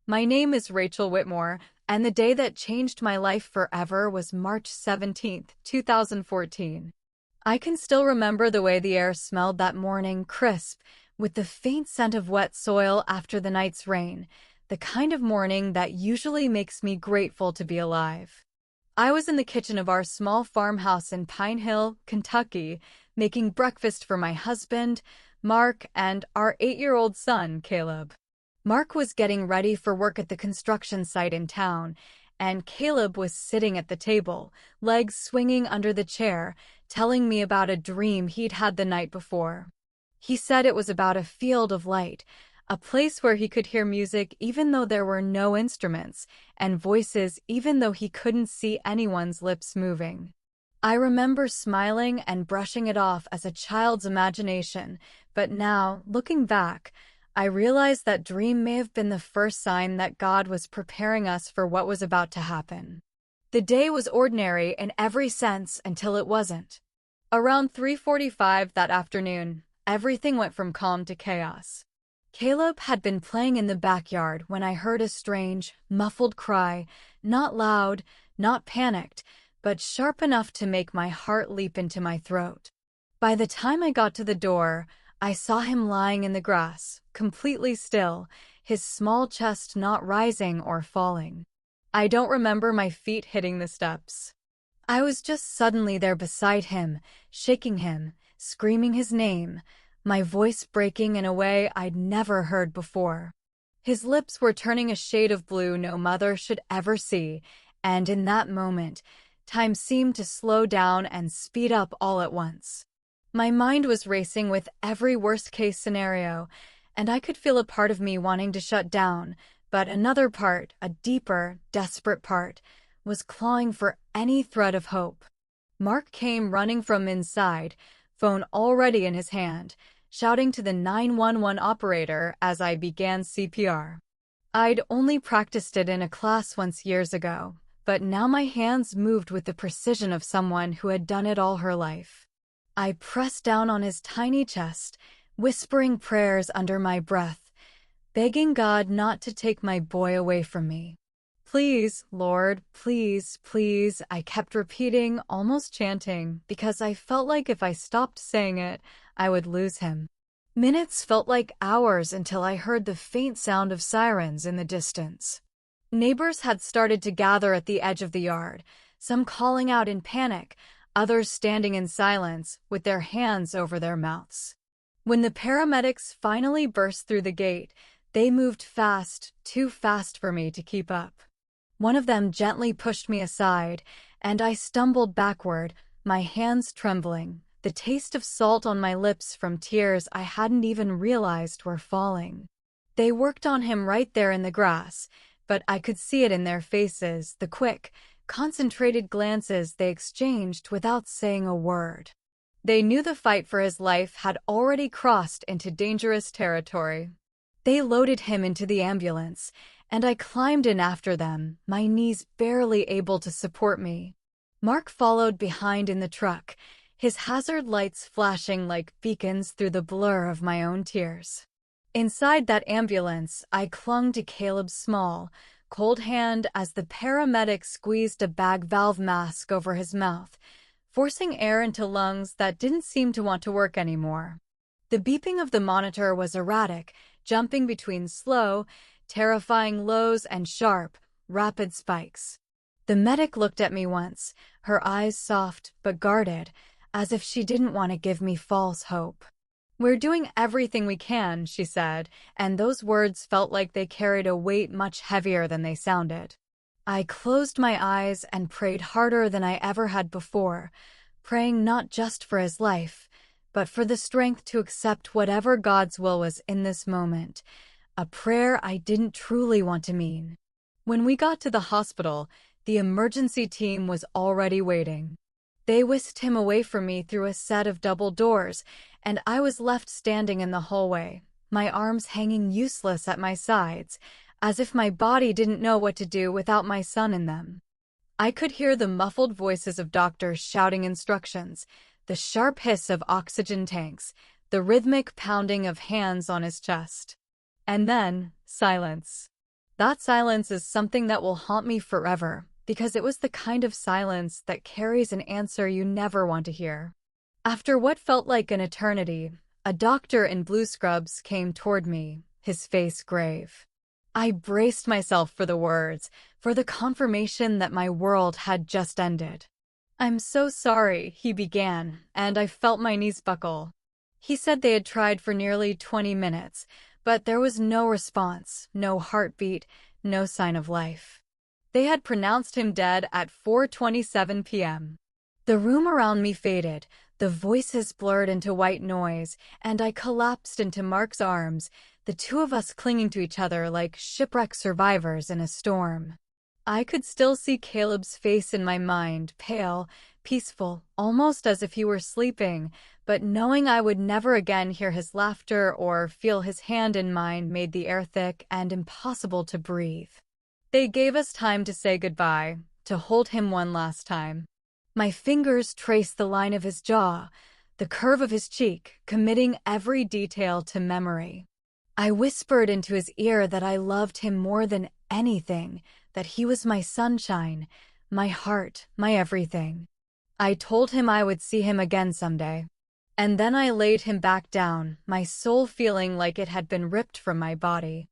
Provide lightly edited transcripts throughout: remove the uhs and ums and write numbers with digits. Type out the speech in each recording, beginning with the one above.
My name is Rachel Whitmore, and the day that changed my life forever was March 17th, 2014. I can still remember the way the air smelled that morning, crisp, with the faint scent of wet soil after the night's rain, the kind of morning that usually makes me grateful to be alive. I was in the kitchen of our small farmhouse in Pine Hill, Kentucky, making breakfast for my husband, Mark, and our 8-year-old son, Caleb. Mark was getting ready for work at the construction site in town, and Caleb was sitting at the table, legs swinging under the chair, telling me about a dream he'd had the night before. He said it was about a field of light, a place where he could hear music even though there were no instruments, and voices even though he couldn't see anyone's lips moving. I remember smiling and brushing it off as a child's imagination, but now, looking back, I realize that dream may have been the first sign that God was preparing us for what was about to happen. The day was ordinary in every sense until it wasn't. Around 3:45 that afternoon, everything went from calm to chaos. Caleb had been playing in the backyard when I heard a strange, muffled cry, not loud, not panicked, but sharp enough to make my heart leap into my throat. By the time I got to the door, I saw him lying in the grass, completely still, his small chest not rising or falling. I don't remember my feet hitting the steps. I was just suddenly there beside him, shaking him, screaming his name, my voice breaking in a way I'd never heard before. His lips were turning a shade of blue no mother should ever see, and in that moment, time seemed to slow down and speed up all at once. My mind was racing with every worst-case scenario, and I could feel a part of me wanting to shut down, but another part, a deeper, desperate part, was clawing for any thread of hope. Mark came running from inside, phone already in his hand, shouting to the 911 operator as I began CPR. I'd only practiced it in a class once years ago, but now my hands moved with the precision of someone who had done it all her life. I pressed down on his tiny chest, whispering prayers under my breath, begging God not to take my boy away from me. Please, Lord, please, please, I kept repeating, almost chanting, because I felt like if I stopped saying it, I would lose him. Minutes felt like hours until I heard the faint sound of sirens in the distance. Neighbors had started to gather at the edge of the yard, some calling out in panic, others standing in silence with their hands over their mouths. When the paramedics finally burst through the gate, they moved fast, too fast for me to keep up. One of them gently pushed me aside, and I stumbled backward, my hands trembling, the taste of salt on my lips from tears I hadn't even realized were falling. They worked on him right there in the grass, but I could see it in their faces, the quick, concentrated glances they exchanged without saying a word. They knew the fight for his life had already crossed into dangerous territory. They loaded him into the ambulance, and I climbed in after them, my knees barely able to support me. Mark followed behind in the truck, his hazard lights flashing like beacons through the blur of my own tears. Inside that ambulance, I clung to Caleb's small, cold hand as the paramedic squeezed a bag valve mask over his mouth, forcing air into lungs that didn't seem to want to work anymore. The beeping of the monitor was erratic, jumping between slow, terrifying lows and sharp, rapid spikes. The medic looked at me once, her eyes soft but guarded, as if she didn't want to give me false hope. "We're doing everything we can," she said, and those words felt like they carried a weight much heavier than they sounded. I closed my eyes and prayed harder than I ever had before, praying not just for his life, but for the strength to accept whatever God's will was in this moment, a prayer I didn't truly want to mean. When we got to the hospital, the emergency team was already waiting. They whisked him away from me through a set of double doors, and I was left standing in the hallway, my arms hanging useless at my sides, as if my body didn't know what to do without my son in them. I could hear the muffled voices of doctors shouting instructions, the sharp hiss of oxygen tanks, the rhythmic pounding of hands on his chest. And then, silence. That silence is something that will haunt me forever, because it was the kind of silence that carries an answer you never want to hear. After what felt like an eternity, a doctor in blue scrubs came toward me, his face grave. I braced myself for the words, for the confirmation that my world had just ended. "I'm so sorry," he began, and I felt my knees buckle. He said they had tried for nearly 20 minutes, but there was no response, no heartbeat, no sign of life. They had pronounced him dead at 4:27 p.m. The room around me faded, the voices blurred into white noise, and I collapsed into Mark's arms, the two of us clinging to each other like shipwreck survivors in a storm. I could still see Caleb's face in my mind, pale, peaceful, almost as if he were sleeping, but knowing I would never again hear his laughter or feel his hand in mine made the air thick and impossible to breathe. They gave us time to say goodbye, to hold him one last time. My fingers traced the line of his jaw, the curve of his cheek, committing every detail to memory. I whispered into his ear that I loved him more than anything, that he was my sunshine, my heart, my everything. I told him I would see him again someday. And then I laid him back down, my soul feeling like it had been ripped from my body.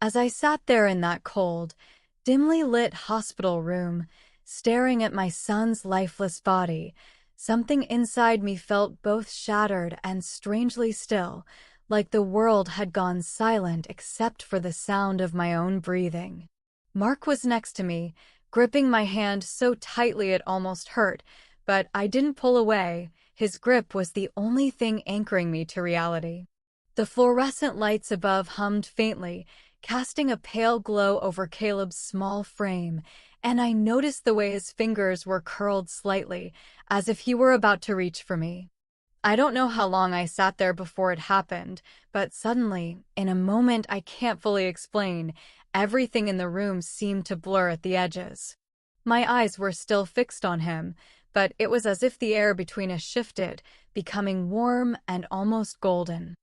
As I sat there in that cold, dimly lit hospital room, staring at my son's lifeless body, something inside me felt both shattered and strangely still, like the world had gone silent except for the sound of my own breathing. Mark was next to me, gripping my hand so tightly it almost hurt, but I didn't pull away. His grip was the only thing anchoring me to reality. The fluorescent lights above hummed faintly, casting a pale glow over Caleb's small frame, and I noticed the way his fingers were curled slightly, as if he were about to reach for me. I don't know how long I sat there before it happened, but suddenly, in a moment I can't fully explain, everything in the room seemed to blur at the edges. My eyes were still fixed on him, but it was as if the air between us shifted, becoming warm and almost golden.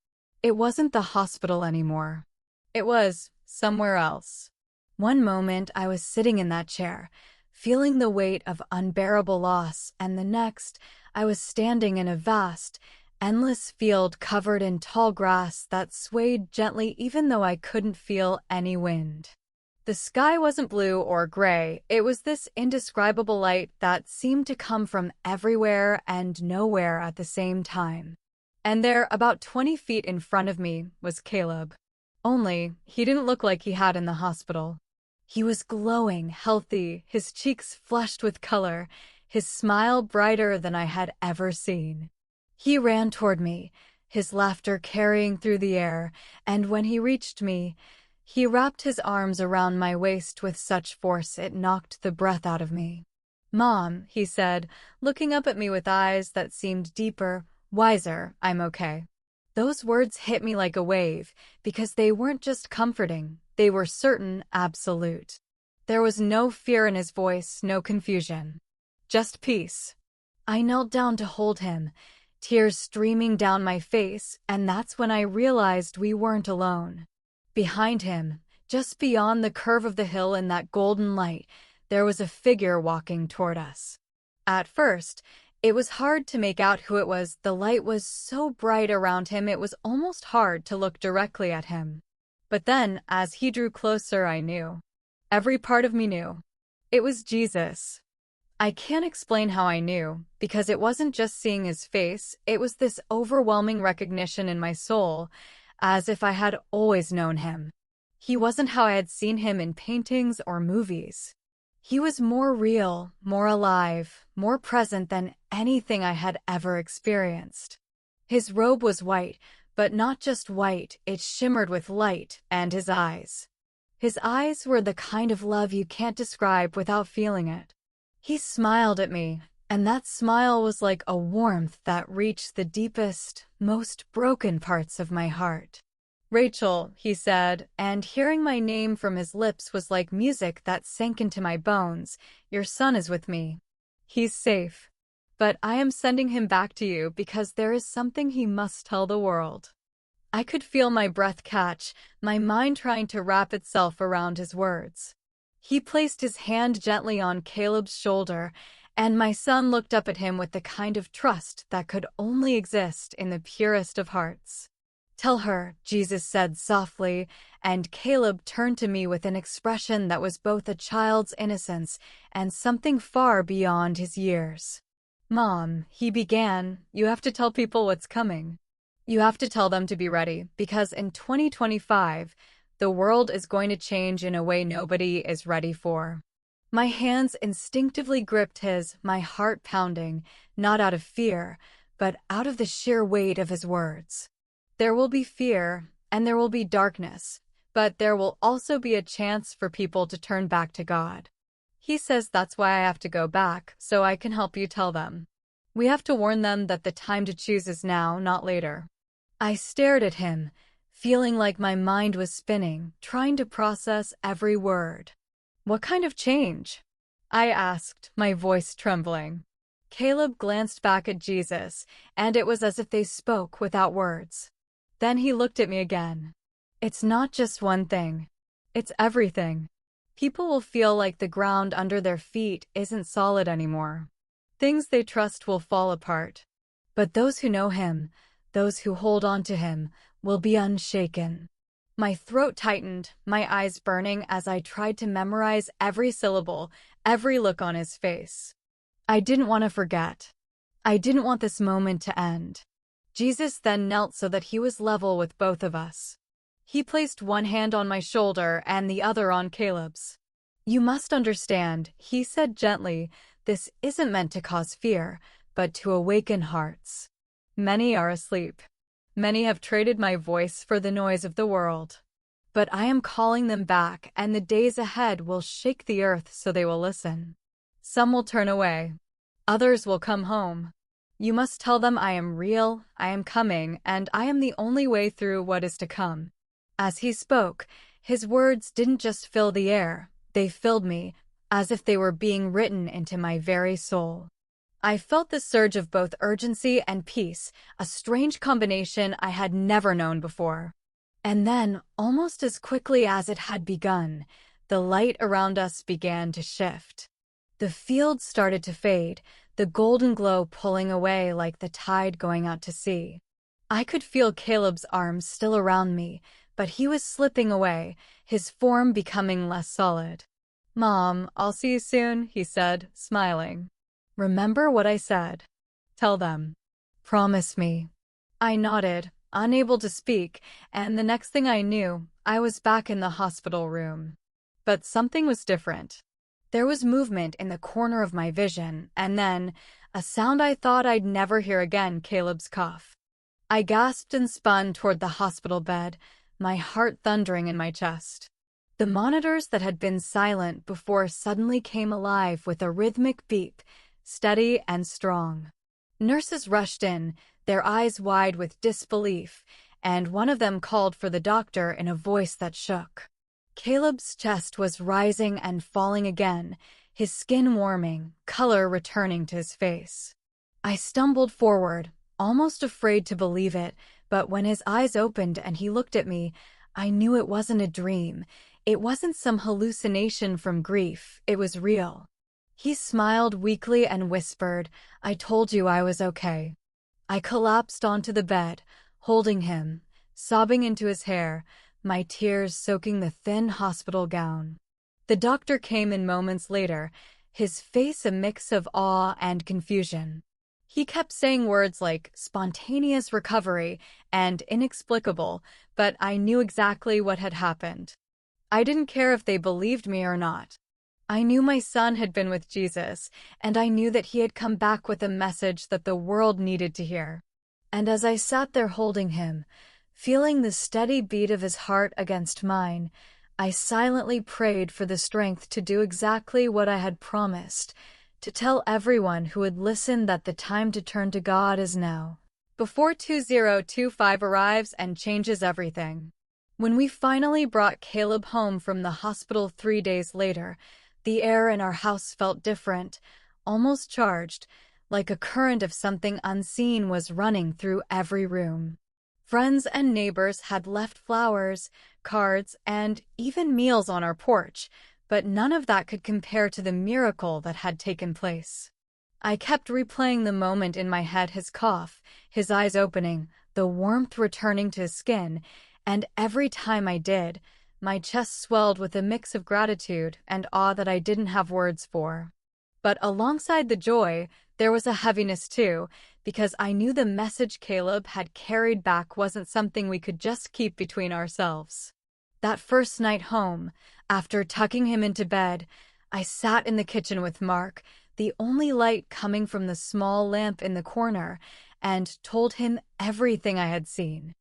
It wasn't the hospital anymore. It was somewhere else. One moment I was sitting in that chair, feeling the weight of unbearable loss, and the next, I was standing in a vast, endless field covered in tall grass that swayed gently even though I couldn't feel any wind. The sky wasn't blue or gray, it was this indescribable light that seemed to come from everywhere and nowhere at the same time. And there, about 20 feet in front of me, was Caleb. Only, he didn't look like he had in the hospital. He was glowing, healthy, his cheeks flushed with color, his smile brighter than I had ever seen. He ran toward me, his laughter carrying through the air, and when he reached me, he wrapped his arms around my waist with such force it knocked the breath out of me. "Mom," he said, looking up at me with eyes that seemed deeper, wiser, "I'm okay." Those words hit me like a wave, because they weren't just comforting, they were certain, absolute. There was no fear in his voice, no confusion. Just peace. I knelt down to hold him, tears streaming down my face, and that's when I realized we weren't alone. Behind him, just beyond the curve of the hill in that golden light, there was a figure walking toward us. At first, it was hard to make out who it was. The light was so bright around him it was almost hard to look directly at him. But then, as he drew closer, I knew. Every part of me knew. It was Jesus. I can't explain how I knew, because it wasn't just seeing his face, it was this overwhelming recognition in my soul, as if I had always known him. He wasn't how I had seen him in paintings or movies. He was more real, more alive, more present than anything I had ever experienced. His robe was white, but not just white, it shimmered with light, and his eyes. His eyes were the kind of love you can't describe without feeling it. He smiled at me, and that smile was like a warmth that reached the deepest, most broken parts of my heart. "Rachel," he said, and hearing my name from his lips was like music that sank into my bones. "Your son is with me. He's safe. But I am sending him back to you because there is something he must tell the world." I could feel my breath catch, my mind trying to wrap itself around his words. He placed his hand gently on Caleb's shoulder, and my son looked up at him with the kind of trust that could only exist in the purest of hearts. "Tell her," Jesus said softly, and Caleb turned to me with an expression that was both a child's innocence and something far beyond his years. "Mom," he began, "you have to tell people what's coming. You have to tell them to be ready, because in 2025, the world is going to change in a way nobody is ready for." My hands instinctively gripped his, my heart pounding, not out of fear, but out of the sheer weight of his words. There will be fear, and there will be darkness, but there will also be a chance for people to turn back to God. He says that's why I have to go back, so I can help you tell them. We have to warn them that the time to choose is now, not later. I stared at him, feeling like my mind was spinning, trying to process every word. "What kind of change?" I asked, my voice trembling. Caleb glanced back at Jesus, and it was as if they spoke without words. Then he looked at me again. "It's not just one thing. It's everything. People will feel like the ground under their feet isn't solid anymore. Things they trust will fall apart. But those who know him, those who hold on to him, will be unshaken." My throat tightened, my eyes burning as I tried to memorize every syllable, every look on his face. I didn't want to forget. I didn't want this moment to end. Jesus then knelt so that he was level with both of us. He placed one hand on my shoulder and the other on Caleb's. "You must understand," he said gently, "this isn't meant to cause fear, but to awaken hearts. Many are asleep. Many have traded my voice for the noise of the world. But I am calling them back, and the days ahead will shake the earth so they will listen. Some will turn away. Others will come home. You must tell them I am real, I am coming, and I am the only way through what is to come." As he spoke, his words didn't just fill the air, they filled me, as if they were being written into my very soul. I felt the surge of both urgency and peace, a strange combination I had never known before. And then, almost as quickly as it had begun, the light around us began to shift. The field started to fade, the golden glow pulling away like the tide going out to sea. I could feel Caleb's arms still around me, but he was slipping away, his form becoming less solid. "Mom, I'll see you soon," he said, smiling. "Remember what I said. Tell them. Promise me." I nodded, unable to speak, and the next thing I knew, I was back in the hospital room. But something was different. There was movement in the corner of my vision, and then, a sound I thought I'd never hear again, Caleb's cough. I gasped and spun toward the hospital bed, my heart thundering in my chest. The monitors that had been silent before suddenly came alive with a rhythmic beep, steady and strong. Nurses rushed in, their eyes wide with disbelief, and one of them called for the doctor in a voice that shook. Caleb's chest was rising and falling again, his skin warming, color returning to his face. I stumbled forward, almost afraid to believe it, but when his eyes opened and he looked at me, I knew it wasn't a dream. It wasn't some hallucination from grief, it was real. He smiled weakly and whispered, "I told you I was okay." I collapsed onto the bed, holding him, sobbing into his hair, my tears soaking the thin hospital gown. The doctor came in moments later, his face a mix of awe and confusion. He kept saying words like spontaneous recovery and inexplicable, but I knew exactly what had happened. I didn't care if they believed me or not. I knew my son had been with Jesus, and I knew that he had come back with a message that the world needed to hear. And as I sat there holding him, feeling the steady beat of his heart against mine, I silently prayed for the strength to do exactly what I had promised, to tell everyone who would listen that the time to turn to God is now, before 2025 arrives and changes everything. When we finally brought Caleb home from the hospital 3 days later, the air in our house felt different, almost charged, like a current of something unseen was running through every room. Friends and neighbors had left flowers, cards, and even meals on our porch, but none of that could compare to the miracle that had taken place. I kept replaying the moment in my head, his cough, his eyes opening, the warmth returning to his skin, and every time I did, my chest swelled with a mix of gratitude and awe that I didn't have words for. But alongside the joy, there was a heaviness too, because I knew the message Caleb had carried back wasn't something we could just keep between ourselves. That first night home, after tucking him into bed, I sat in the kitchen with Mark, the only light coming from the small lamp in the corner, and told him everything I had seen.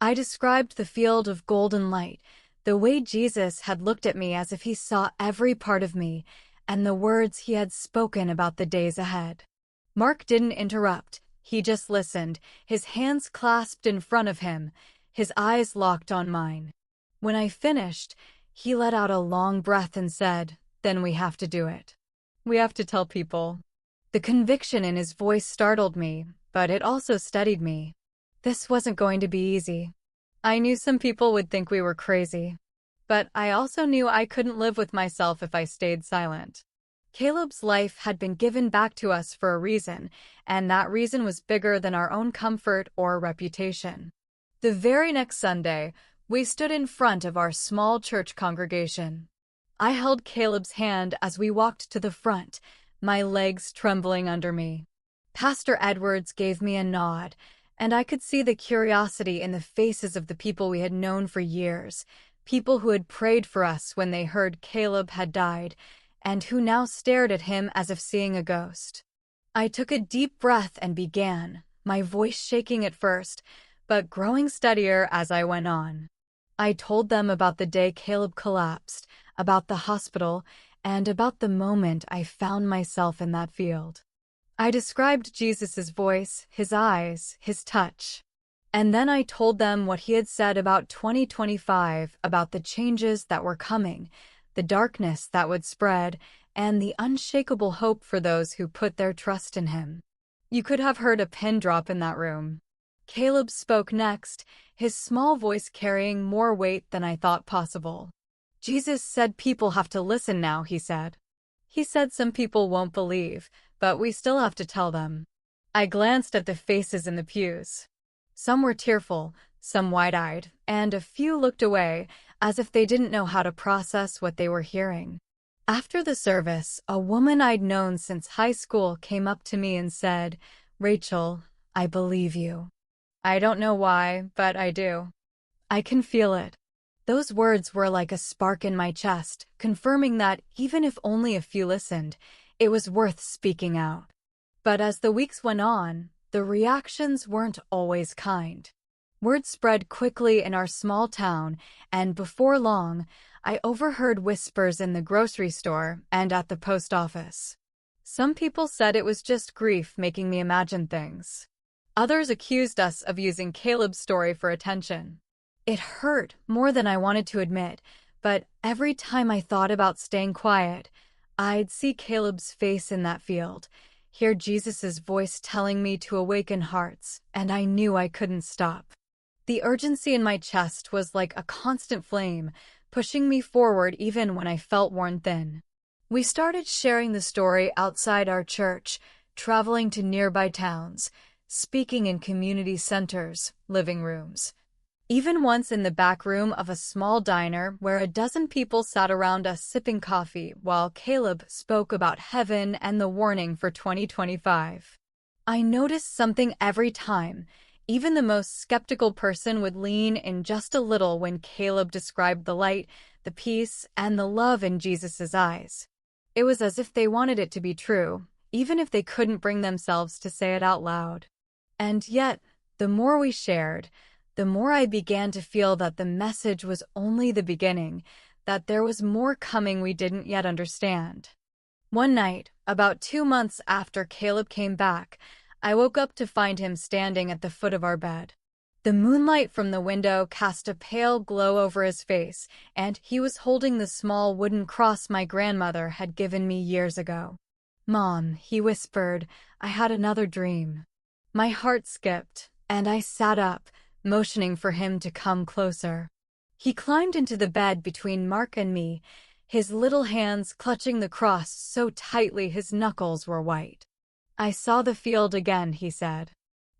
I described the field of golden light, the way Jesus had looked at me as if he saw every part of me, and the words he had spoken about the days ahead. Mark didn't interrupt. He just listened, his hands clasped in front of him, his eyes locked on mine. When I finished, he let out a long breath and said, "Then we have to do it. We have to tell people." The conviction in his voice startled me, but it also steadied me. This wasn't going to be easy. I knew some people would think we were crazy, but I also knew I couldn't live with myself if I stayed silent. Caleb's life had been given back to us for a reason, and that reason was bigger than our own comfort or reputation. The very next Sunday, we stood in front of our small church congregation. I held Caleb's hand as we walked to the front, my legs trembling under me. Pastor Edwards gave me a nod, and I could see the curiosity in the faces of the people we had known for years, people who had prayed for us when they heard Caleb had died, and who now stared at him as if seeing a ghost. I took a deep breath and began, my voice shaking at first, but growing steadier as I went on. I told them about the day Caleb collapsed, about the hospital, and about the moment I found myself in that field. I described Jesus' voice, his eyes, his touch. And then I told them what he had said about 2025, about the changes that were coming, the darkness that would spread, and the unshakable hope for those who put their trust in him. You could have heard a pin drop in that room. Caleb spoke next, his small voice carrying more weight than I thought possible. Jesus said people have to listen now, he said. He said some people won't believe, but we still have to tell them. I glanced at the faces in the pews. Some were tearful, some wide-eyed, and a few looked away, as if they didn't know how to process what they were hearing. After the service, a woman I'd known since high school came up to me and said, "Rachel, I believe you." I don't know why, but I do. I can feel it. Those words were like a spark in my chest, confirming that, even if only a few listened, it was worth speaking out. But as the weeks went on, the reactions weren't always kind. Word spread quickly in our small town, and before long, I overheard whispers in the grocery store and at the post office. Some people said it was just grief making me imagine things. Others accused us of using Caleb's story for attention. It hurt more than I wanted to admit, but every time I thought about staying quiet, I'd see Caleb's face in that field, hear Jesus' voice telling me to awaken hearts, and I knew I couldn't stop. The urgency in my chest was like a constant flame, pushing me forward even when I felt worn thin. We started sharing the story outside our church, traveling to nearby towns, speaking in community centers, living rooms. Even once in the back room of a small diner where a dozen people sat around us sipping coffee while Caleb spoke about heaven and the warning for 2025. I noticed something every time. Even the most skeptical person would lean in just a little when Caleb described the light, the peace, and the love in Jesus' eyes. It was as if they wanted it to be true, even if they couldn't bring themselves to say it out loud. And yet, the more we shared, the more I began to feel that the message was only the beginning, that there was more coming we didn't yet understand. One night, about 2 months after Caleb came back, I woke up to find him standing at the foot of our bed. The moonlight from the window cast a pale glow over his face, and he was holding the small wooden cross my grandmother had given me years ago. "Mom," he whispered, "I had another dream." My heart skipped, and I sat up, motioning for him to come closer. He climbed into the bed between Mark and me, his little hands clutching the cross so tightly his knuckles were white. "I saw the field again," he said.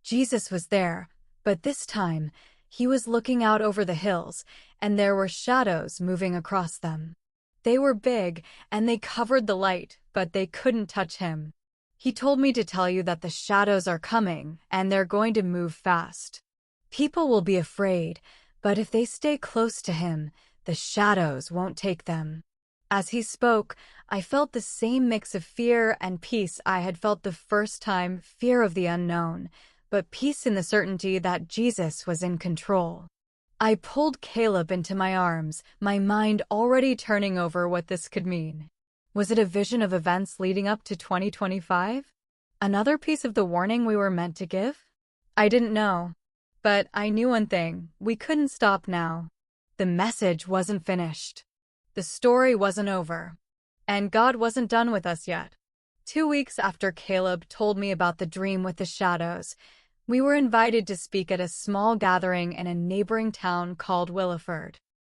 Jesus was there, but this time, he was looking out over the hills, and there were shadows moving across them. They were big, and they covered the light, but they couldn't touch him. He told me to tell you that the shadows are coming, and they're going to move fast. People will be afraid, but if they stay close to him, the shadows won't take them. As he spoke, I felt the same mix of fear and peace I had felt the first time, fear of the unknown, but peace in the certainty that Jesus was in control. I pulled Caleb into my arms, my mind already turning over what this could mean. Was it a vision of events leading up to 2025? Another piece of the warning we were meant to give? I didn't know. But I knew one thing: we couldn't stop now. The message wasn't finished. The story wasn't over. And God wasn't done with us yet. 2 weeks after Caleb told me about the dream with the shadows, we were invited to speak at a small gathering in a neighboring town called Williford.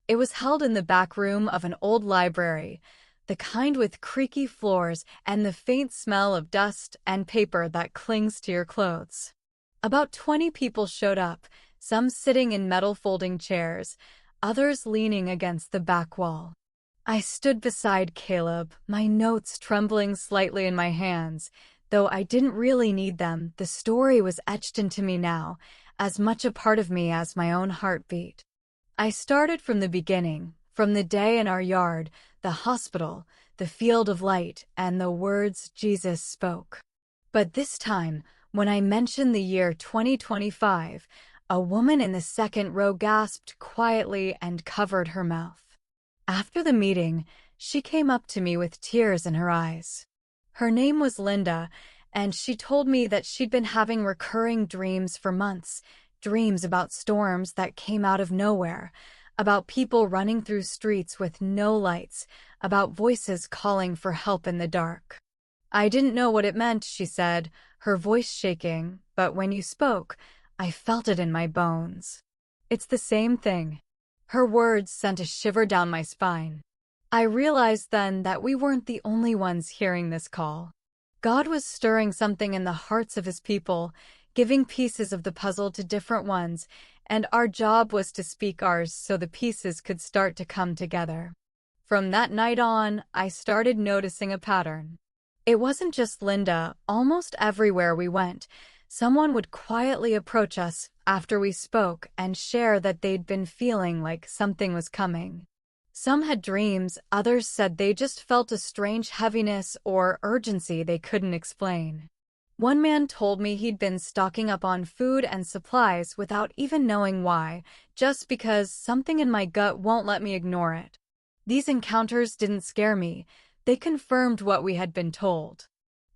It was held in the back room of an old library, the kind with creaky floors and the faint smell of dust and paper that clings to your clothes. About 20 people showed up, some sitting in metal folding chairs, others leaning against the back wall. I stood beside Caleb, my notes trembling slightly in my hands. Though I didn't really need them, the story was etched into me now, as much a part of me as my own heartbeat. I started from the beginning, from the day in our yard, the hospital, the field of light, and the words Jesus spoke. But this time, when I mentioned the year 2025, a woman in the second row gasped quietly and covered her mouth. After the meeting, she came up to me with tears in her eyes. Her name was Linda, and she told me that she'd been having recurring dreams for months, dreams about storms that came out of nowhere, about people running through streets with no lights, about voices calling for help in the dark. "I didn't know what it meant," she said, her voice shaking, "but when you spoke, I felt it in my bones." "It's the same thing." Her words sent a shiver down my spine. I realized then that we weren't the only ones hearing this call. God was stirring something in the hearts of his people, giving pieces of the puzzle to different ones, and our job was to speak ours so the pieces could start to come together. From that night on, I started noticing a pattern. It wasn't just Linda. Almost everywhere we went, someone would quietly approach us after we spoke and share that they'd been feeling like something was coming. Some had dreams, others said they just felt a strange heaviness or urgency they couldn't explain. One man told me he'd been stocking up on food and supplies without even knowing why, just because something in my gut won't let me ignore it. These encounters didn't scare me. They confirmed what we had been told.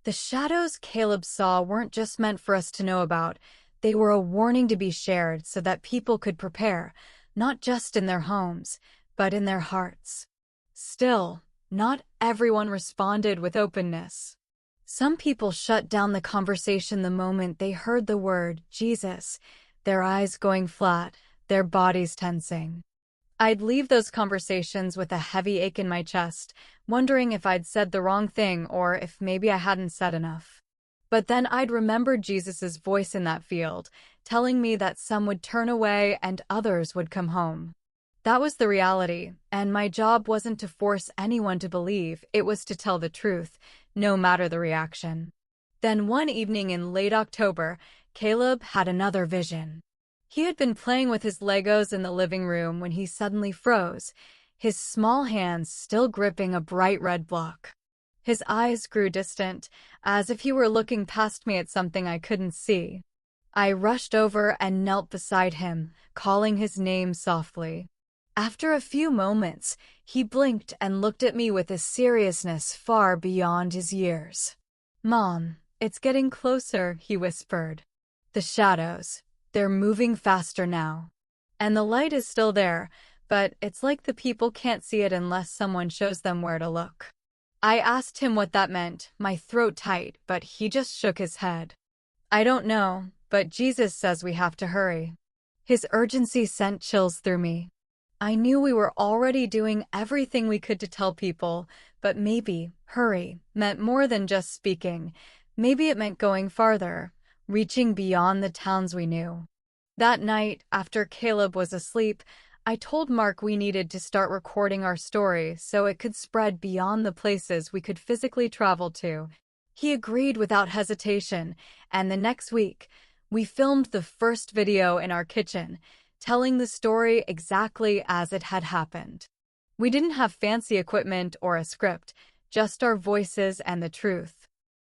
The shadows Caleb saw weren't just meant for us to know about. They were a warning to be shared so that people could prepare, not just in their homes, but in their hearts. Still, not everyone responded with openness. Some people shut down the conversation the moment they heard the word Jesus, their eyes going flat, their bodies tensing. I'd leave those conversations with a heavy ache in my chest, wondering if I'd said the wrong thing or if maybe I hadn't said enough. But then I'd remember Jesus's voice in that field, telling me that some would turn away and others would come home. That was the reality, and my job wasn't to force anyone to believe, it was to tell the truth, no matter the reaction. Then one evening in late October, Caleb had another vision. He had been playing with his Legos in the living room when he suddenly froze, his small hands still gripping a bright red block. His eyes grew distant, as if he were looking past me at something I couldn't see. I rushed over and knelt beside him, calling his name softly. After a few moments, he blinked and looked at me with a seriousness far beyond his years. "Mom, it's getting closer," he whispered. "The shadows, they're moving faster now. And the light is still there, but it's like the people can't see it unless someone shows them where to look." I asked him what that meant, my throat tight, but he just shook his head. "I don't know, but Jesus says we have to hurry." His urgency sent chills through me. I knew we were already doing everything we could to tell people, but maybe hurry meant more than just speaking. Maybe it meant going farther, reaching beyond the towns we knew. That night, after Caleb was asleep, I told Mark we needed to start recording our story so it could spread beyond the places we could physically travel to. He agreed without hesitation, and the next week, we filmed the first video in our kitchen, telling the story exactly as it had happened. We didn't have fancy equipment or a script, just our voices and the truth.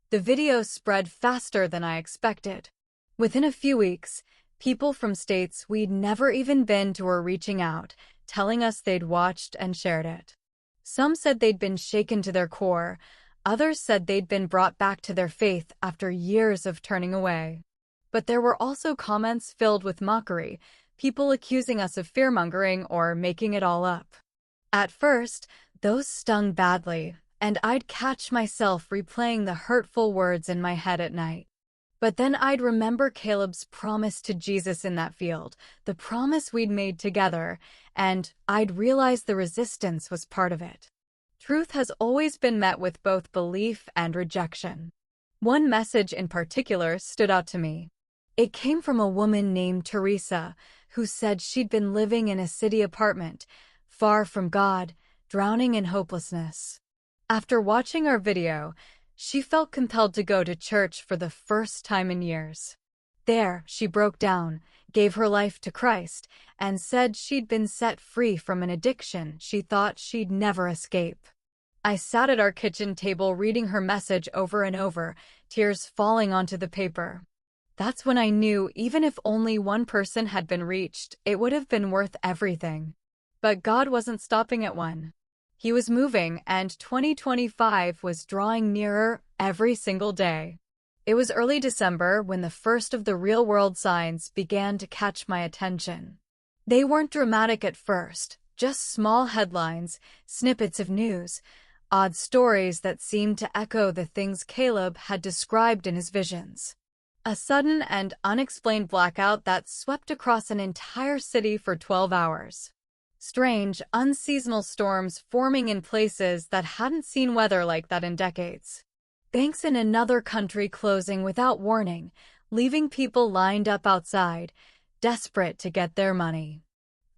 The video spread faster than I expected. Within a few weeks, people from states we'd never even been to were reaching out, telling us they'd watched and shared it. Some said they'd been shaken to their core. Others said they'd been brought back to their faith after years of turning away. But there were also comments filled with mockery, people accusing us of fearmongering or making it all up. At first, those stung badly, and I'd catch myself replaying the hurtful words in my head at night. But then I'd remember Caleb's promise to Jesus in that field, the promise we'd made together, and I'd realize the resistance was part of it. Truth has always been met with both belief and rejection. One message in particular stood out to me. It came from a woman named Teresa, who said she'd been living in a city apartment, far from God, drowning in hopelessness. After watching our video, she felt compelled to go to church for the first time in years. There, she broke down, gave her life to Christ, and said she'd been set free from an addiction she thought she'd never escape. I sat at our kitchen table reading her message over and over, tears falling onto the paper. That's when I knew even if only one person had been reached, it would have been worth everything. But God wasn't stopping at one. He was moving, and 2025 was drawing nearer every single day. It was early December when the first of the real-world signs began to catch my attention. They weren't dramatic at first, just small headlines, snippets of news, odd stories that seemed to echo the things Caleb had described in his visions. A sudden and unexplained blackout that swept across an entire city for 12 hours. Strange, unseasonal storms forming in places that hadn't seen weather like that in decades. Banks in another country closing without warning, leaving people lined up outside, desperate to get their money.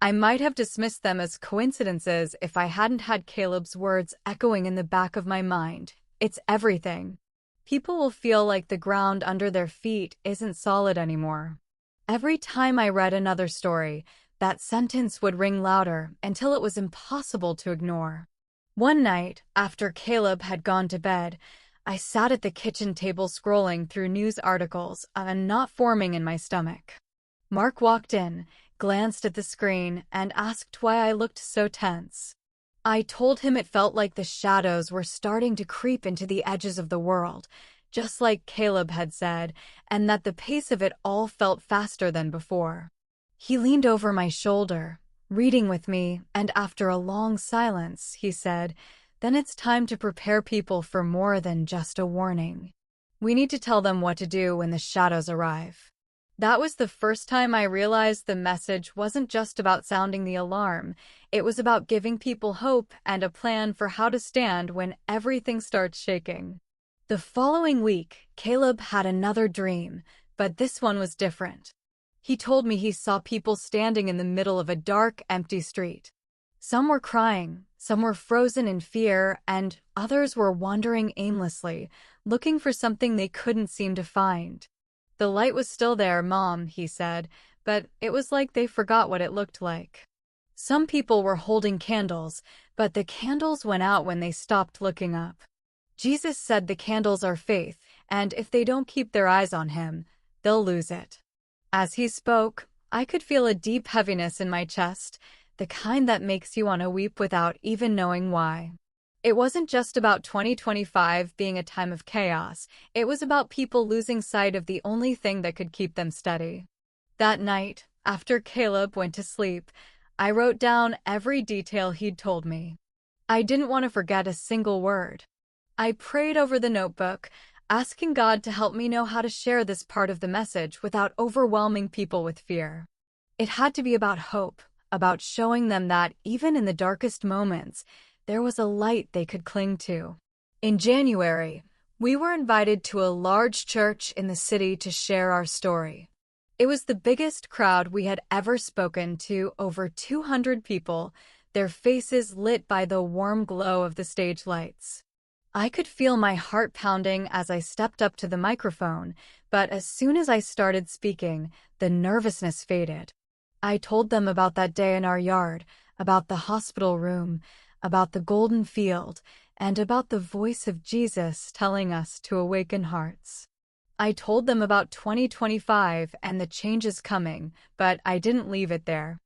I might have dismissed them as coincidences if I hadn't had Caleb's words echoing in the back of my mind. It's everything. People will feel like the ground under their feet isn't solid anymore. Every time I read another story, that sentence would ring louder until it was impossible to ignore. One night, after Caleb had gone to bed, I sat at the kitchen table scrolling through news articles, a knot forming in my stomach. Mark walked in, glanced at the screen, and asked why I looked so tense. I told him it felt like the shadows were starting to creep into the edges of the world, just like Caleb had said, and that the pace of it all felt faster than before. He leaned over my shoulder, reading with me, and after a long silence, he said, "Then it's time to prepare people for more than just a warning. We need to tell them what to do when the shadows arrive." That was the first time I realized the message wasn't just about sounding the alarm. It was about giving people hope and a plan for how to stand when everything starts shaking. The following week, Caleb had another dream, but this one was different. He told me he saw people standing in the middle of a dark, empty street. Some were crying, some were frozen in fear, and others were wandering aimlessly, looking for something they couldn't seem to find. "The light was still there, Mom," he said, but it was like they forgot what it looked like. Some people were holding candles, but the candles went out when they stopped looking up. Jesus said the candles are faith, and if they don't keep their eyes on him, they'll lose it. As he spoke, I could feel a deep heaviness in my chest, the kind that makes you want to weep without even knowing why. It wasn't just about 2025 being a time of chaos, it was about people losing sight of the only thing that could keep them steady. That night, after Caleb went to sleep, I wrote down every detail he'd told me. I didn't want to forget a single word. I prayed over the notebook, asking God to help me know how to share this part of the message without overwhelming people with fear. It had to be about hope, about showing them that even in the darkest moments, there was a light they could cling to. In January, we were invited to a large church in the city to share our story. It was the biggest crowd we had ever spoken to, over 200 people, their faces lit by the warm glow of the stage lights. I could feel my heart pounding as I stepped up to the microphone, but as soon as I started speaking, the nervousness faded. I told them about that day in our yard, about the hospital room, about the golden field, and about the voice of Jesus telling us to awaken hearts. I told them about 2025 and the changes coming, but I didn't leave it there.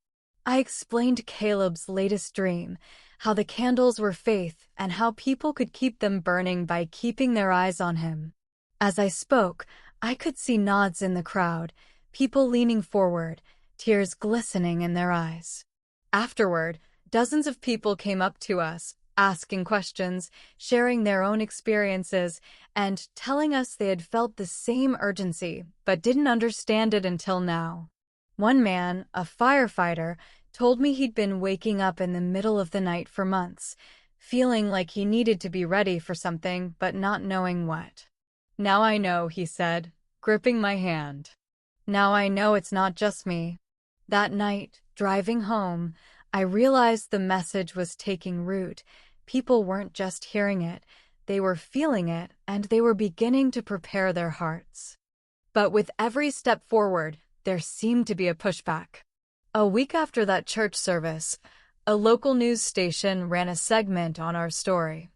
I explained Caleb's latest dream, how the candles were faith and how people could keep them burning by keeping their eyes on him. As I spoke, I could see nods in the crowd, people leaning forward, tears glistening in their eyes. Afterward, dozens of people came up to us, asking questions, sharing their own experiences, and telling us they had felt the same urgency but didn't understand it until now. One man, a firefighter, told me he'd been waking up in the middle of the night for months, feeling like he needed to be ready for something but not knowing what. "Now I know," he said, gripping my hand. "Now I know it's not just me." That night, driving home, I realized the message was taking root. People weren't just hearing it, they were feeling it, and they were beginning to prepare their hearts. But with every step forward, there seemed to be a pushback. A week after that church service, a local news station ran a segment on our story.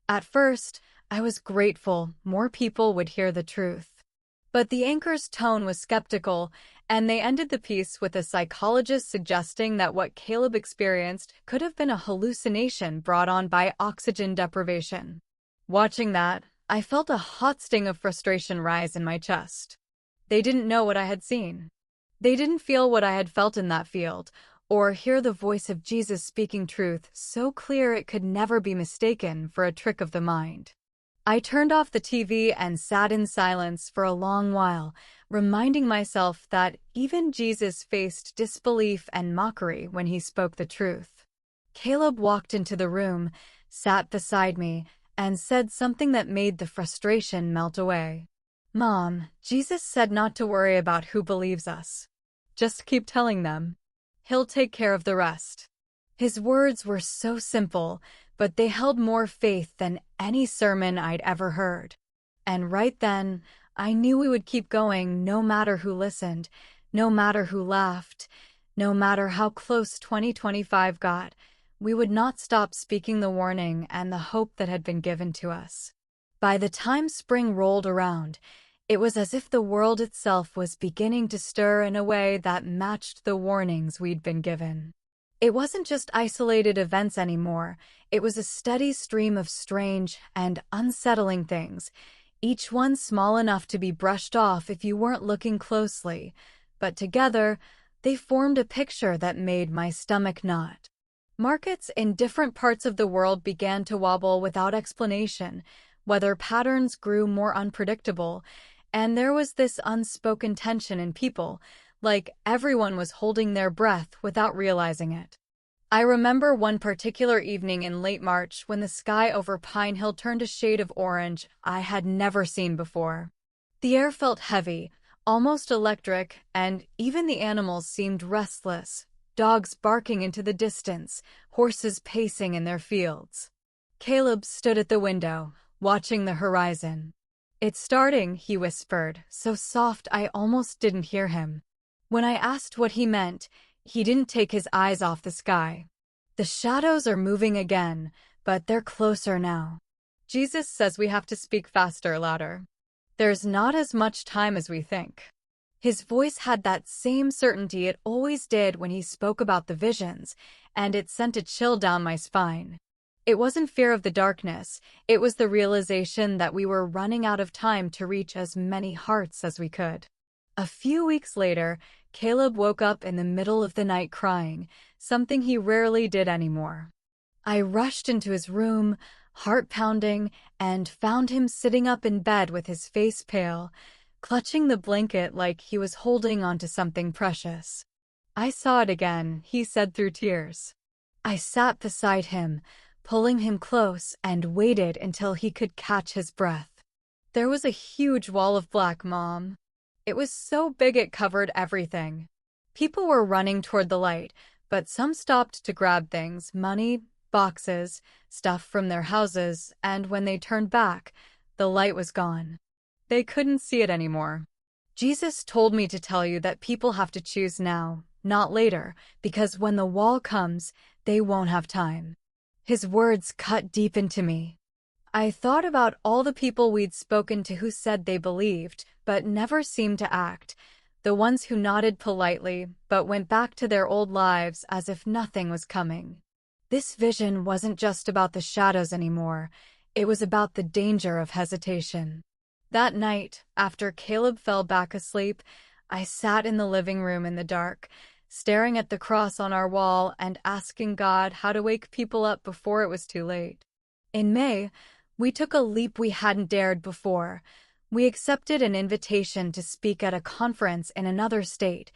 At first, I was grateful more people would hear the truth. But the anchor's tone was skeptical, and they ended the piece with a psychologist suggesting that what Caleb experienced could have been a hallucination brought on by oxygen deprivation. Watching that, I felt a hot sting of frustration rise in my chest. They didn't know what I had seen. They didn't feel what I had felt in that field, or hear the voice of Jesus speaking truth so clear it could never be mistaken for a trick of the mind. I turned off the TV and sat in silence for a long while, reminding myself that even Jesus faced disbelief and mockery when he spoke the truth. Caleb walked into the room, sat beside me, and said something that made the frustration melt away. "Mom, Jesus said not to worry about who believes us. Just keep telling them. He'll take care of the rest." His words were so simple, but they held more faith than any sermon I'd ever heard. And right then, I knew we would keep going no matter who listened, no matter who laughed, no matter how close 2025 got. We would not stop speaking the warning and the hope that had been given to us. By the time spring rolled around, it was as if the world itself was beginning to stir in a way that matched the warnings we'd been given. It wasn't just isolated events anymore, it was a steady stream of strange and unsettling things, each one small enough to be brushed off if you weren't looking closely, but together, they formed a picture that made my stomach knot. Markets in different parts of the world began to wobble without explanation, weather patterns grew more unpredictable, and there was this unspoken tension in people, like everyone was holding their breath without realizing it. I remember one particular evening in late March when the sky over Pine Hill turned a shade of orange I had never seen before. The air felt heavy, almost electric, and even the animals seemed restless, dogs barking into the distance, horses pacing in their fields. Caleb stood at the window, watching the horizon. "It's starting," he whispered, so soft I almost didn't hear him. When I asked what he meant, he didn't take his eyes off the sky. "The shadows are moving again, but they're closer now. Jesus says we have to speak faster, louder. There's not as much time as we think." His voice had that same certainty it always did when he spoke about the visions, and it sent a chill down my spine. It wasn't fear of the darkness, it was the realization that we were running out of time to reach as many hearts as we could. A few weeks later, Caleb woke up in the middle of the night crying, something he rarely did anymore. I rushed into his room, heart pounding, and found him sitting up in bed with his face pale, clutching the blanket like he was holding onto something precious. I saw it again, he said through tears. I sat beside him, pulling him close, and waited until he could catch his breath. There was a huge wall of black, Mom. It was so big it covered everything. People were running toward the light, but some stopped to grab things, money, boxes, stuff from their houses, and when they turned back, the light was gone. They couldn't see it anymore. Jesus told me to tell you that people have to choose now, not later, because when the wall comes, they won't have time. His words cut deep into me. I thought about all the people we'd spoken to who said they believed, but never seemed to act, the ones who nodded politely, but went back to their old lives as if nothing was coming. This vision wasn't just about the shadows anymore, it was about the danger of hesitation. That night, after Caleb fell back asleep, I sat in the living room in the dark, staring at the cross on our wall and asking God how to wake people up before it was too late. In May, we took a leap we hadn't dared before. We accepted an invitation to speak at a conference in another state,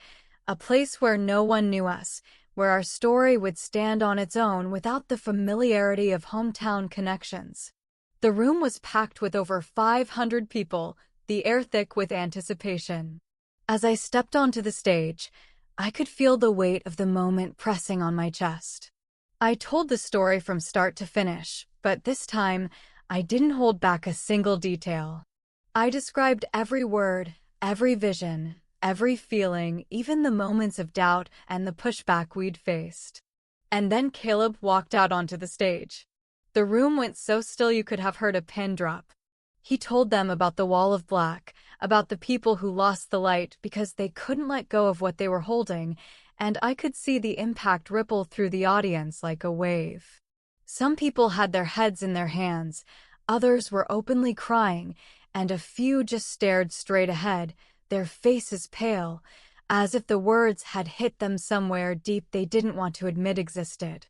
a place where no one knew us, where our story would stand on its own without the familiarity of hometown connections. The room was packed with over 500 people, the air thick with anticipation. As I stepped onto the stage, I could feel the weight of the moment pressing on my chest. I told the story from start to finish, but this time, I didn't hold back a single detail. I described every word, every vision, every feeling, even the moments of doubt and the pushback we'd faced. And then Caleb walked out onto the stage. The room went so still you could have heard a pin drop. He told them about the wall of black, about the people who lost the light because they couldn't let go of what they were holding, and I could see the impact ripple through the audience like a wave. Some people had their heads in their hands, others were openly crying, and a few just stared straight ahead, their faces pale, as if the words had hit them somewhere deep they didn't want to admit existed.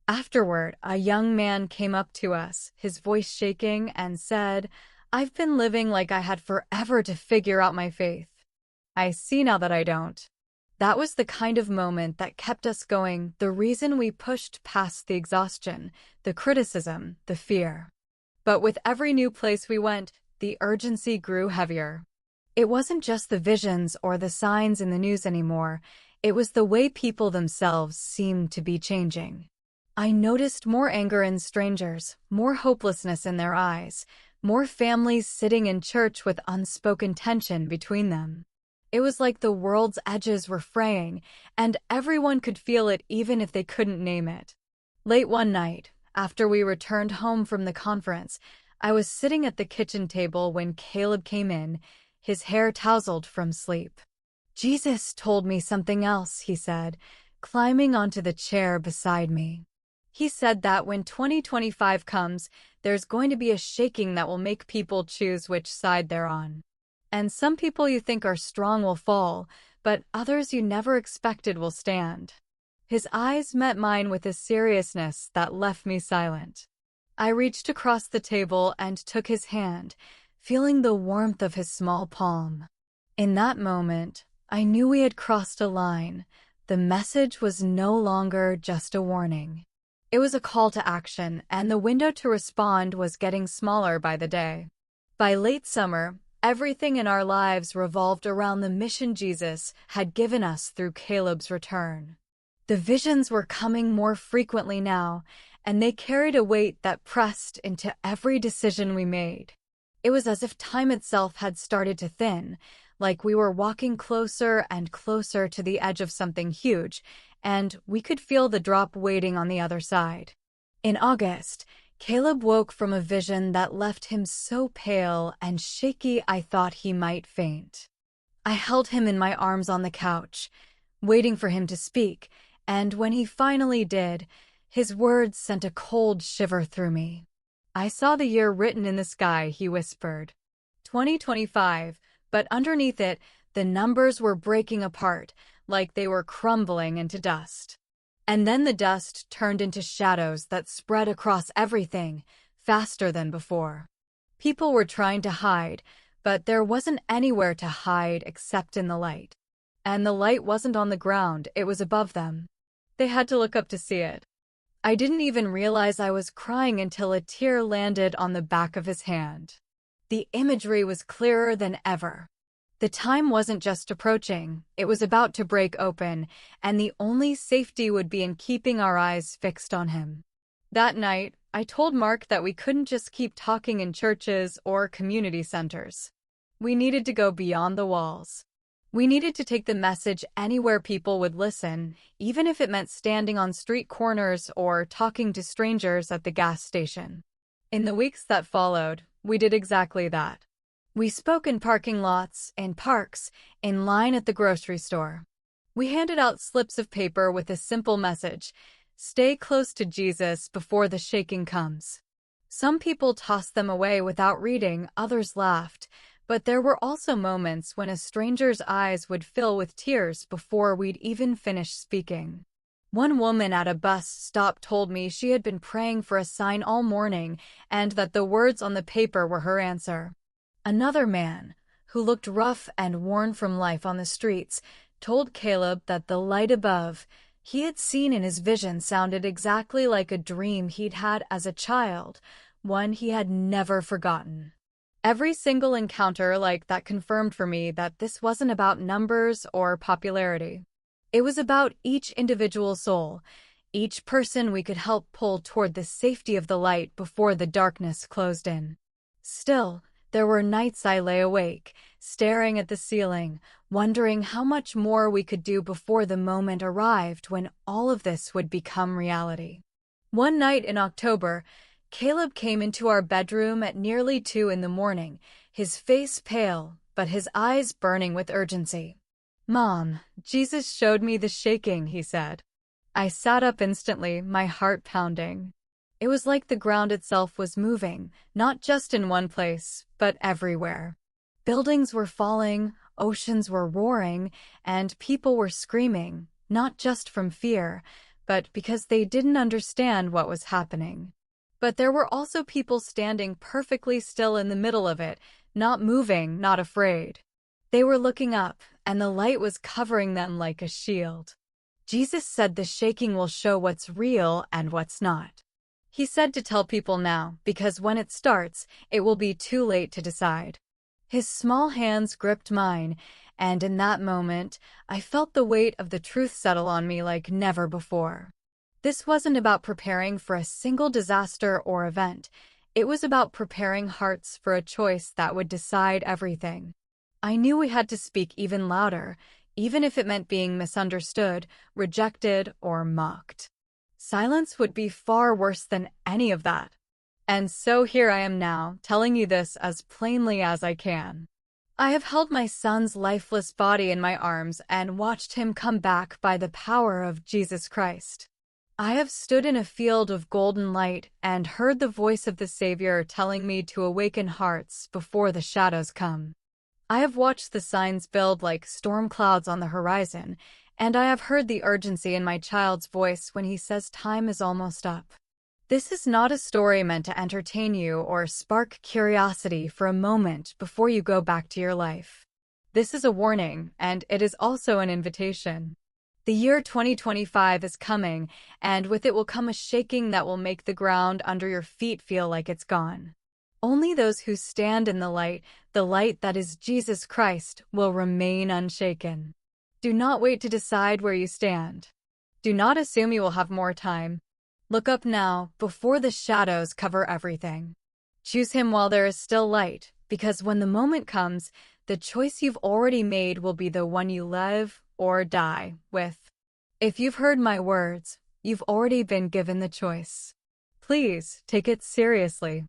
Afterward, a young man came up to us, his voice shaking, and said, "I've been living like I had forever to figure out my faith. I see now that I don't." That was the kind of moment that kept us going, the reason we pushed past the exhaustion, the criticism, the fear. But with every new place we went, the urgency grew heavier. It wasn't just the visions or the signs in the news anymore, it was the way people themselves seemed to be changing. I noticed more anger in strangers, more hopelessness in their eyes, more families sitting in church with unspoken tension between them. It was like the world's edges were fraying, and everyone could feel it even if they couldn't name it. Late one night, after we returned home from the conference, I was sitting at the kitchen table when Caleb came in, his hair tousled from sleep. "Jesus told me something else," he said, climbing onto the chair beside me. He said that when 2025 comes, there's going to be a shaking that will make people choose which side they're on. And some people you think are strong will fall, but others you never expected will stand. His eyes met mine with a seriousness that left me silent. I reached across the table and took his hand, feeling the warmth of his small palm. In that moment, I knew we had crossed a line. The message was no longer just a warning. It was a call to action, and the window to respond was getting smaller by the day. By late summer, everything in our lives revolved around the mission Jesus had given us through Caleb's return. The visions were coming more frequently now, and they carried a weight that pressed into every decision we made. It was as if time itself had started to thin, like we were walking closer and closer to the edge of something huge, and we could feel the drop waiting on the other side. In August, Caleb woke from a vision that left him so pale and shaky I thought he might faint. I held him in my arms on the couch, waiting for him to speak, and when he finally did, his words sent a cold shiver through me. "I saw the year written in the sky," he whispered. 2025, but underneath it, the numbers were breaking apart, like they were crumbling into dust. And then the dust turned into shadows that spread across everything, faster than before. People were trying to hide, but there wasn't anywhere to hide except in the light. and the light wasn't on the ground, it was above them. They had to look up to see it. I didn't even realize I was crying until a tear landed on the back of his hand. The imagery was clearer than ever. The time wasn't just approaching, it was about to break open, and the only safety would be in keeping our eyes fixed on him. That night, I told Mark that we couldn't just keep talking in churches or community centers. We needed to go beyond the walls. We needed to take the message anywhere people would listen, even if it meant standing on street corners or talking to strangers at the gas station. In the weeks that followed, we did exactly that. We spoke in parking lots, in parks, in line at the grocery store. We handed out slips of paper with a simple message: stay close to Jesus before the shaking comes. Some people tossed them away without reading, others laughed, but there were also moments when a stranger's eyes would fill with tears before we'd even finish speaking. One woman at a bus stop told me she had been praying for a sign all morning and that the words on the paper were her answer. Another man, who looked rough and worn from life on the streets, told Caleb that the light above he had seen in his vision sounded exactly like a dream he'd had as a child, one he had never forgotten. Every single encounter like that confirmed for me that this wasn't about numbers or popularity. It was about each individual soul, each person we could help pull toward the safety of the light before the darkness closed in. Still, there were nights I lay awake, staring at the ceiling, wondering how much more we could do before the moment arrived when all of this would become reality. One night in October, Caleb came into our bedroom at nearly 2 a.m, his face pale, but his eyes burning with urgency. "Mom, Jesus showed me the shaking," he said. I sat up instantly, my heart pounding. It was like the ground itself was moving, not just in one place, but everywhere. Buildings were falling, oceans were roaring, and people were screaming, not just from fear, but because they didn't understand what was happening. But there were also people standing perfectly still in the middle of it, not moving, not afraid. They were looking up, and the light was covering them like a shield. Jesus said the shaking will show what's real and what's not. He said to tell people now, because when it starts, it will be too late to decide. His small hands gripped mine, and in that moment, I felt the weight of the truth settle on me like never before. This wasn't about preparing for a single disaster or event. It was about preparing hearts for a choice that would decide everything. I knew we had to speak even louder, even if it meant being misunderstood, rejected, or mocked. Silence would be far worse than any of that. And so here I am now, telling you this as plainly as I can. I have held my son's lifeless body in my arms and watched him come back by the power of Jesus Christ. I have stood in a field of golden light and heard the voice of the Savior telling me to awaken hearts before the shadows come. I have watched the signs build like storm clouds on the horizon, and I have heard the urgency in my child's voice when he says time is almost up. This is not a story meant to entertain you or spark curiosity for a moment before you go back to your life. This is a warning, and it is also an invitation. The year 2025 is coming, and with it will come a shaking that will make the ground under your feet feel like it's gone. Only those who stand in the light that is Jesus Christ, will remain unshaken. Do not wait to decide where you stand. Do not assume you will have more time. Look up now, before the shadows cover everything. Choose Him while there is still light, because when the moment comes, the choice you've already made will be the one you live or die with. If you've heard my words, you've already been given the choice. Please take it seriously.